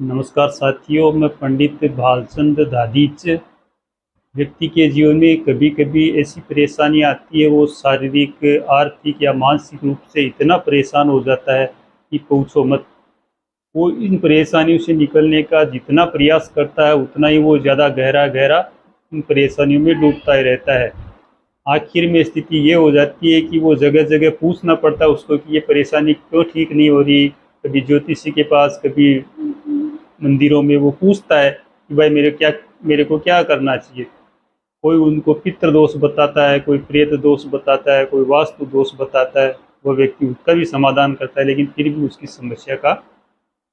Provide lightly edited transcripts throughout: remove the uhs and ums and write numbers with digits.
नमस्कार साथियों, मैं पंडित भालचंद दादीच। व्यक्ति के जीवन में कभी कभी ऐसी परेशानी आती है, वो शारीरिक, आर्थिक या मानसिक रूप से इतना परेशान हो जाता है कि पूछो मत। वो इन परेशानियों से निकलने का जितना प्रयास करता है, उतना ही वो ज़्यादा गहरा गहरा इन परेशानियों में डूबता ही रहता है। आखिर में स्थिति ये हो जाती है कि वो जगह जगह पूछना पड़ता है उसको कि ये परेशानी क्यों ठीक नहीं हो रही। कभी ज्योतिषी के पास, कभी मंदिरों में वो पूछता है कि भाई मेरे को क्या करना चाहिए। कोई उनको पितृ दोष बताता है, कोई प्रेत दोष बताता है, कोई वास्तु दोष बताता है। वह व्यक्ति उसका भी समाधान करता है, लेकिन फिर भी उसकी समस्या का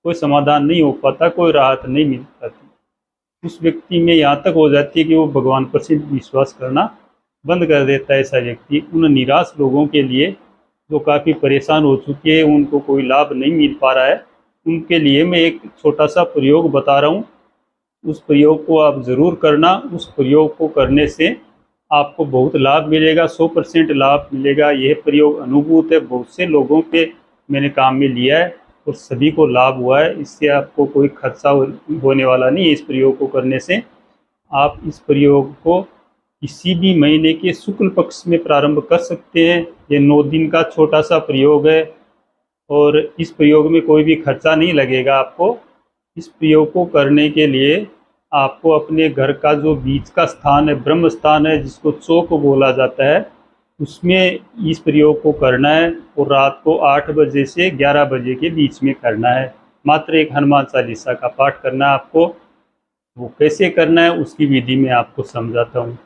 कोई समाधान नहीं हो पाता, कोई राहत नहीं मिल पाती। उस व्यक्ति में यहाँ तक हो जाती है कि वो भगवान पर सिर्फ विश्वास करना बंद कर देता है। ऐसा व्यक्ति उन निराश लोगों के लिए जो काफ़ी परेशान हो चुके हैं, उनको कोई लाभ नहीं मिल पा रहा है, उनके लिए मैं एक छोटा सा प्रयोग बता रहा हूँ। उस प्रयोग को आप ज़रूर करना। उस प्रयोग को करने से आपको बहुत लाभ मिलेगा, 100% लाभ मिलेगा। यह प्रयोग अनुभूत है, बहुत से लोगों पे मैंने काम में लिया है और सभी को लाभ हुआ है। इससे आपको कोई खर्चा होने वाला नहीं है। इस प्रयोग को करने से आप इस प्रयोग को किसी भी महीने के शुक्ल पक्ष में प्रारंभ कर सकते हैं। ये 9 दिन का छोटा सा प्रयोग है और इस प्रयोग में कोई भी खर्चा नहीं लगेगा आपको। इस प्रयोग को करने के लिए आपको अपने घर का जो बीच का स्थान है, ब्रह्म स्थान है, जिसको चौक बोला जाता है, उसमें इस प्रयोग को करना है और रात को 8 बजे से 11 बजे के बीच में करना है। मात्र एक हनुमान चालीसा का पाठ करना है आपको। वो कैसे करना है उसकी विधि में आपको समझाता हूँ।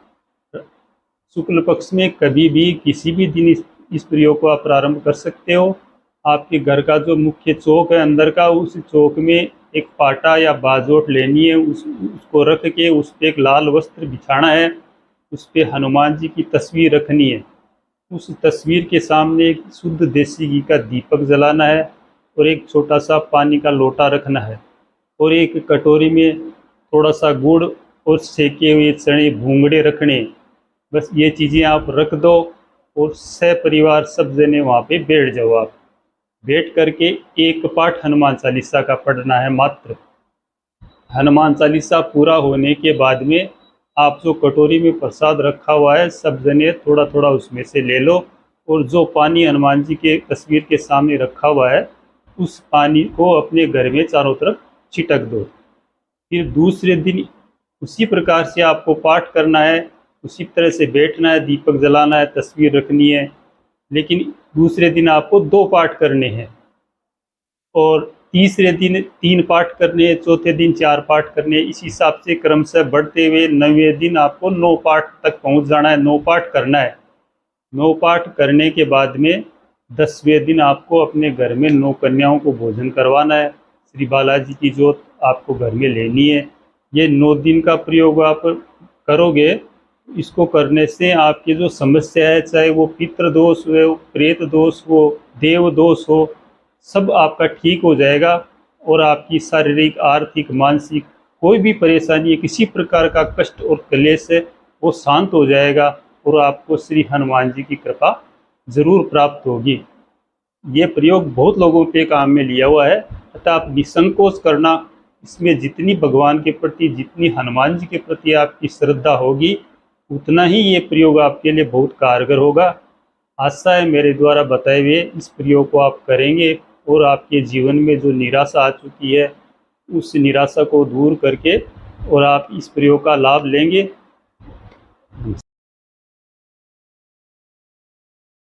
शुक्ल पक्ष में कभी भी किसी भी दिन इस प्रयोग को आप प्रारंभ कर सकते हो। आपके घर का जो मुख्य चौक है अंदर का, उस चौक में एक पाटा या बाजोट लेनी है। उसको रख के उस पर एक लाल वस्त्र बिछाना है। उस पर हनुमान जी की तस्वीर रखनी है। उस तस्वीर के सामने एक शुद्ध देसी घी का दीपक जलाना है और एक छोटा सा पानी का लोटा रखना है और एक कटोरी में थोड़ा सा गुड़ और सेके हुए चने भूंगड़े रखने। बस ये चीज़ें आप रख दो और सपरिवार सब जने वहाँ पे बैठ जाओ। आप बैठ करके एक पाठ हनुमान चालीसा का पढ़ना है मात्र। हनुमान चालीसा पूरा होने के बाद में आप जो कटोरी में प्रसाद रखा हुआ है, सब जने थोड़ा थोड़ा उसमें से ले लो और जो पानी हनुमान जी के तस्वीर के सामने रखा हुआ है, उस पानी को अपने घर में चारों तरफ छिटक दो। फिर दूसरे दिन उसी प्रकार से आपको पाठ करना है, उसी तरह से बैठना है, दीपक जलाना है, तस्वीर रखनी है। लेकिन दूसरे दिन आपको 2 पाठ करने हैं और तीसरे दिन 3 पाठ करने हैं, चौथे दिन 4 पाठ करने हैं। इस हिसाब से क्रम से बढ़ते हुए 9वें दिन आपको 9 पाठ तक पहुंच जाना है, 9 पाठ करना है। 9 पाठ करने के बाद में 10वें दिन आपको अपने घर में 9 कन्याओं को भोजन करवाना है। श्री बालाजी की जोत आपको घर में लेनी है। ये 9 दिन का प्रयोग आप करोगे। इसको करने से आपकी जो समस्या है, चाहे वो पितृ दोष हो, प्रेत दोष हो, देव दोष हो, सब आपका ठीक हो जाएगा और आपकी शारीरिक, आर्थिक, मानसिक कोई भी परेशानी, किसी प्रकार का कष्ट और क्लेश है, वो शांत हो जाएगा और आपको श्री हनुमान जी की कृपा जरूर प्राप्त होगी। ये प्रयोग बहुत लोगों पे काम में लिया हुआ है, अतः आप निसंकोच करना। इसमें जितनी भगवान के प्रति, जितनी हनुमान जी के प्रति आपकी श्रद्धा होगी, उतना ही ये प्रयोग आपके लिए बहुत कारगर होगा। आशा है मेरे द्वारा बताए हुए इस प्रयोग को आप करेंगे और आपके जीवन में जो निराशा आ चुकी है, उस निराशा को दूर करके और आप इस प्रयोग का लाभ लेंगे